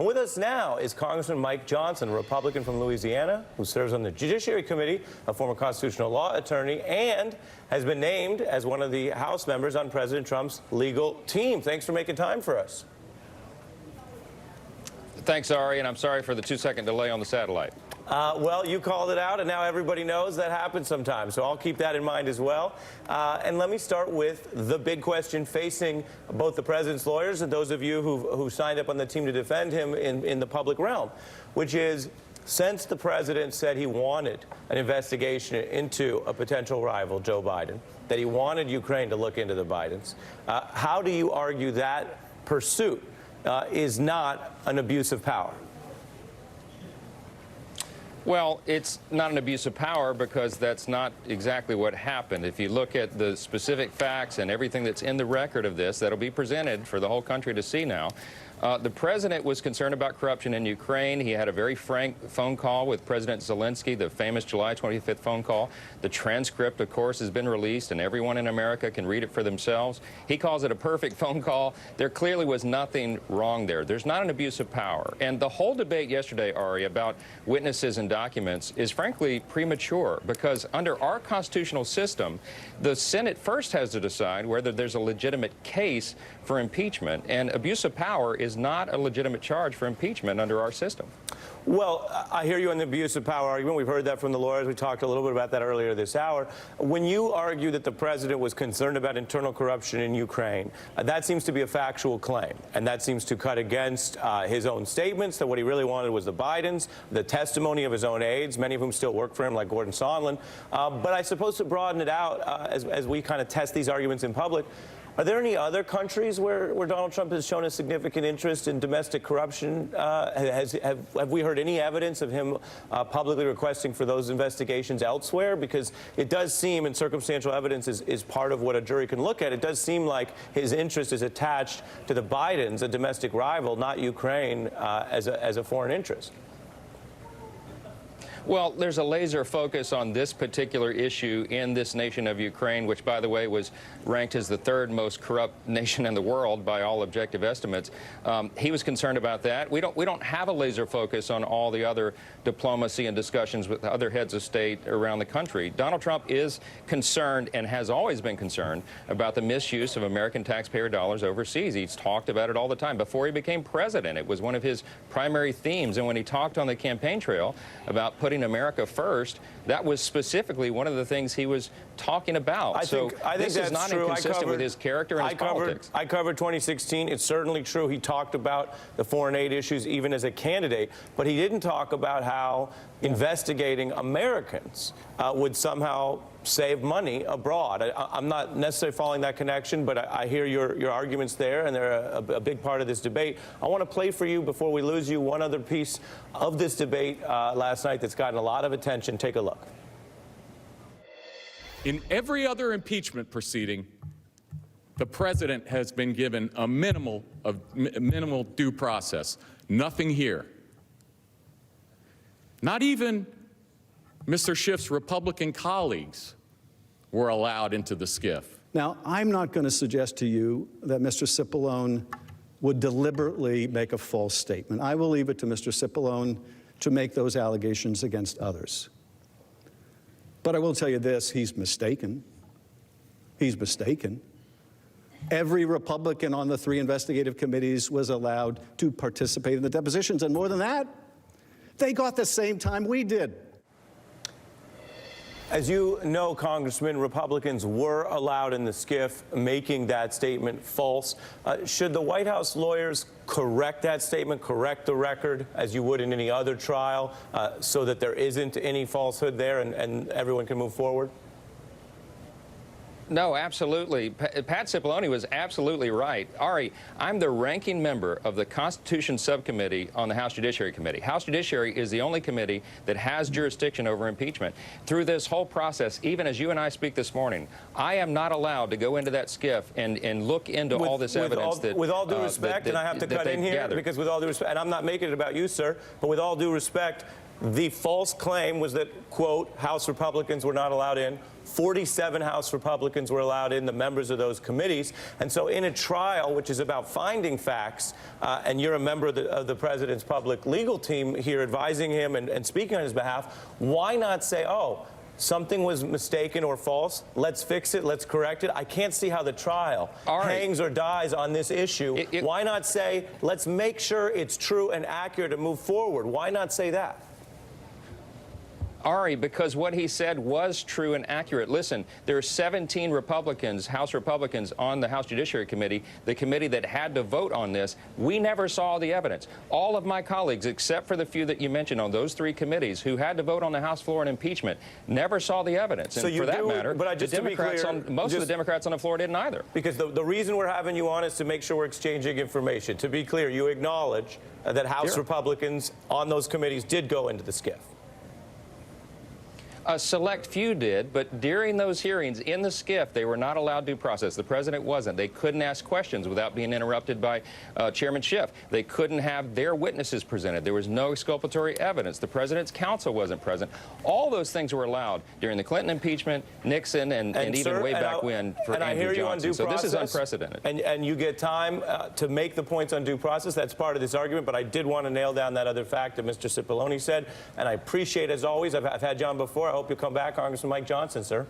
And with us now is Congressman Mike Johnson, a Republican from Louisiana, who serves on the Judiciary Committee, a former constitutional law attorney, and has been named as one of the House members on President Trump's legal team. Thanks for making time for us. Thanks, Ari, and I'm sorry for the 2-second delay on the satellite. Well, you called it out, and now everybody knows that happens sometimes, so I'll keep that in mind as well. And let me start with the big question facing both the president's lawyers and those of you who signed up on the team to defend him in the public realm, which is, since the president said he wanted an investigation into a potential rival, Joe Biden, that he wanted Ukraine to look into the Bidens, how do you argue that pursuit is not an abuse of power? Well, it's not an abuse of power because that's not exactly what happened. If you look at the specific facts and everything that's in the record of this, that'll be presented for the whole country to see now. The president was concerned about corruption in Ukraine. He had a very frank phone call with President Zelensky, the famous July 25th phone call. The transcript, of course, has been released, and everyone in America can read it for themselves. He calls it a perfect phone call. There clearly was nothing wrong there. There's not an abuse of power. And the whole debate yesterday, Ari, about witnesses and documents is frankly premature because under our constitutional system, the Senate first has to decide whether there's a legitimate case for impeachment, and abuse of power is not a legitimate charge for impeachment under our system. Well, I hear you on the abuse of power argument. We've heard that from the lawyers. We talked a little bit about that earlier this hour. When you argue that the president was concerned about internal corruption in Ukraine, that seems to be a factual claim, and that seems to cut against his own statements that what he really wanted was the Bidens, the testimony of his own aides, many of whom still work for him, like Gordon Sondland. But I suppose to broaden it out, as we kind of test these arguments in public, are there any other countries where Donald Trump has shown a significant interest in domestic corruption? Have we heard any evidence of him publicly requesting for those investigations elsewhere? Because it does seem, and circumstantial evidence is part of what a jury can look at, it does seem like his interest is attached to the Bidens, a domestic rival, not Ukraine, as a foreign interest. Well, there's a laser focus on this particular issue in this nation of Ukraine, which, by the way, was ranked as the third most corrupt nation in the world by all objective estimates. He was concerned about that. We don't have a laser focus on all the other diplomacy and discussions with other heads of state around the country. Donald Trump is concerned and has always been concerned about the misuse of American taxpayer dollars overseas. He's talked about it all the time. Before he became president, it was one of his primary themes. And when he talked on the campaign trail about putting America first, that was specifically one of the things he was talking about. I think this is not inconsistent with his character and his politics. I covered 2016. It's certainly true. He talked about the foreign aid issues even as a candidate, but he didn't talk about how investigating Americans would somehow save money abroad. I'm not necessarily following that connection, but I hear your arguments there, and they're a big part of this debate. I want to play for you, before we lose you, one other piece of this debate last night that's gotten a lot of attention. Take a look. In every other impeachment proceeding, the president has been given a minimal due process. Nothing here. Not even Mr. Schiff's Republican colleagues were allowed into the SCIF. Now, I'm not going to suggest to you that Mr. Cipollone would deliberately make a false statement. I will leave it to Mr. Cipollone to make those allegations against others. But I will tell you this, he's mistaken. He's mistaken. Every Republican on the 3 investigative committees was allowed to participate in the depositions, and more than that, they got the same time we did. As you know, Congressman, Republicans were allowed in the SCIF, making that statement false. Should the White House lawyers correct that statement, correct the record, as you would in any other trial, so that there isn't any falsehood there and everyone can move forward? No, absolutely. Pat Cipollone was absolutely right. Ari, I'm the ranking member of the Constitution Subcommittee on the House Judiciary Committee. House Judiciary is the only committee that has jurisdiction over impeachment. Through this whole process, even as you and I speak this morning, I am not allowed to go into that SCIF and look into all this evidence that... With all due respect, and I have to cut in here, because with all due respect, and I'm not making it about you, sir, but with all due respect, the false claim was that, quote, House Republicans were not allowed in 47 House Republicans were allowed in, the members of those committees. And so in a trial, which is about finding facts, and you're a member of the president's public legal team here advising him and speaking on his behalf, why not say, oh, something was mistaken or false, let's fix it, let's correct it? I can't see how the trial hangs or dies on this issue. Why not say, let's make sure it's true and accurate and move forward? Why not say that? Ari, because what he said was true and accurate. Listen, there are 17 Republicans, House Republicans, on the House Judiciary Committee, the committee that had to vote on this. We never saw the evidence. All of my colleagues, except for the few that you mentioned on those 3 committees who had to vote on the House floor on impeachment, never saw the evidence. And for that matter, most of the Democrats on the floor didn't either. Because the reason we're having you on is to make sure we're exchanging information. To be clear, you acknowledge that House Republicans on those committees did go into the SCIF. A select few did, but during those hearings in the SCIF, they were not allowed due process. The president wasn't. They couldn't ask questions without being interrupted by Chairman Schiff. They couldn't have their witnesses presented. There was no exculpatory evidence. The president's counsel wasn't present. All those things were allowed during the Clinton impeachment, Nixon, and even sir, way back when for Andrew Johnson. So this is unprecedented. And you get time to make the points on due process. That's part of this argument. But I did want to nail down that other fact that Mr. Cipollone said. And I appreciate, as always, I've had John before. I hope you'll come back, Congressman Mike Johnson, sir.